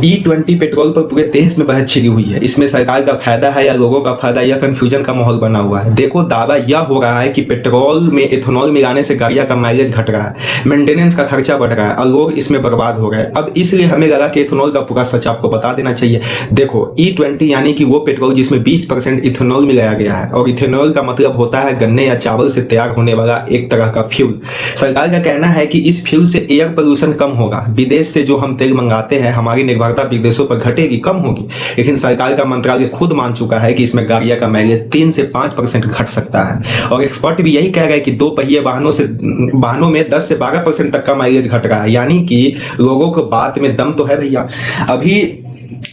E20 petrol पर पूरे देश में बहस छिड़ी हुई है। इसमें सरकार का फायदा है या लोगों का फायदा या कंफ्यूजन का माहौल बना हुआ है। देखो, दावा यह हो रहा है कि पेट्रोल में इथेनॉल मिलाने से गाड़ियां का माइलेज घट रहा है, मेंटेनेंस का खर्चा बढ़ रहा है और लोग इसमें बर्बाद हो रहे हैं। अब इसलिए हमें लगा कि इथेनॉल का पूरा सच आपको बता देना चाहिए। देखो, E20 यानी कि वो पेट्रोल जिसमें 20% इथेनॉल मिलाया गया है, और इथेनॉल का मतलब होता है गन्ने या चावल से तैयार होने वाला एक तरह का फ्यूल। सरकार का कहना है कि इस फ्यूल से एयर पोल्यूशन कम होगा, विदेश से जो हम तेल मंगाते हैं हमारी निर्भरता विदेशों पर घटेगी, कम होगी। लेकिन सरकार का मंत्रालय खुद मान चुका है कि इसमें गाड़ियां का माइलेज 3 से 5% घट सकता है। और एक्सपर्ट भी यही कह रहे हैं कि दो पहिए वाहनों में 10 से 12% तक का माइलेज घट रहा है। यानी कि लोगों को बात में दम तो है भैया। अभी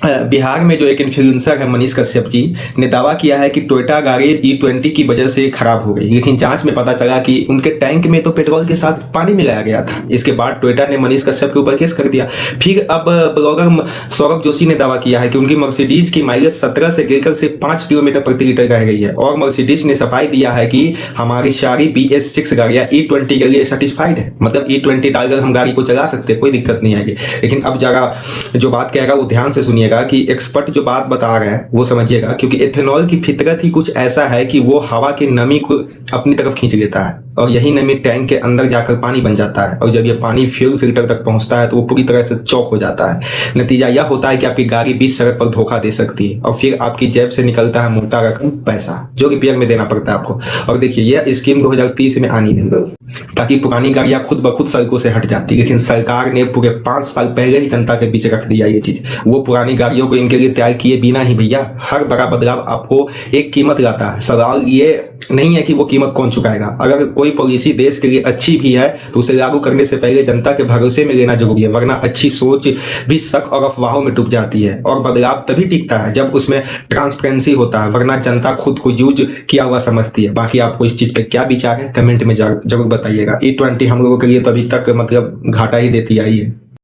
बिहार में जो एक इन्फ्लुएंसर है मनीष कश्यप जी ने दावा किया है कि टोयोटा गाड़ी E20 की वजह से खराब हो गई, लेकिन जांच में पता चला कि उनके टैंक में तो पेट्रोल के साथ पानी मिलाया गया था। इसके बाद टोयोटा ने मनीष कश्यप के ऊपर केस कर दिया। फिर अब ब्लॉगर सौरभ जोशी ने दावा किया है कि उनकी मर्सिडीज की माइलेज 17 से गिरकर सिर्फ 5 किलोमीटर प्रति लीटर रह गई है। और मर्सिडीज ने सफाई दिया है कि हमारी सारी BS6 गाड़ियां E20 के लिए सर्टिफाइड है, मतलब E20 डालकर हम गाड़ी को चला सकते हैं, कोई दिक्कत नहीं आएगी। लेकिन अब जरा जो बात कहेगा वो ध्यान से सुनिएगा कि एक्सपर्ट जो बात बता रहे हैं वो समझिएगा, क्योंकि इथेनॉल की फितरत ही कुछ ऐसा है कि वो हवा की नमी को अपनी तरफ खींच लेता है और यही नमी टैंक के अंदर जाकर पानी बन जाता है। और जब ये पानी फ्यूल फिल्टर तक पहुंचता है तो वो पूरी तरह से चौक हो जाता है। नतीजा यह होता है कि आपकी गाड़ी बीच सड़क पर धोखा दे सकती है और फिर आपकी जेब से निकलता है मोटा रकम पैसा, जो रिपेयर में देना पड़ता है आपको। और देखिए, यह स्कीम 2030 में आनी है ताकि पुरानी गाड़ियां खुद ब खुद सड़कों से हट जाती, लेकिन सरकार ने पूरे 5 साल पहले ही जनता के बीच रख दिया ये चीज। वो पुरानी गाड़ियों को इनके लिए तैयार किए बिना ही भैया हर बड़ा बदलाव आपको एक कीमत लाता है। सवाल ये नहीं है कि वो कीमत कौन चुकाएगा। अगर कोई पॉलिसी देश के लिए अच्छी भी है तो उसे लागू करने से पहले जनता के भरोसे में लेना जरूरी है, वरना अच्छी सोच भी शक और अफवाहों में डूब जाती है। और बदलाव तभी टिकता है जब उसमें ट्रांसपेरेंसी होता है, वरना जनता खुद को यूज किया हुआ समझती है। बाकी आपको इस चीज पे क्या विचार है कमेंट में जरूर बताइएगा। E20 हम लोगों के लिए तो अभी तक मतलब घाटा ही देती आई है।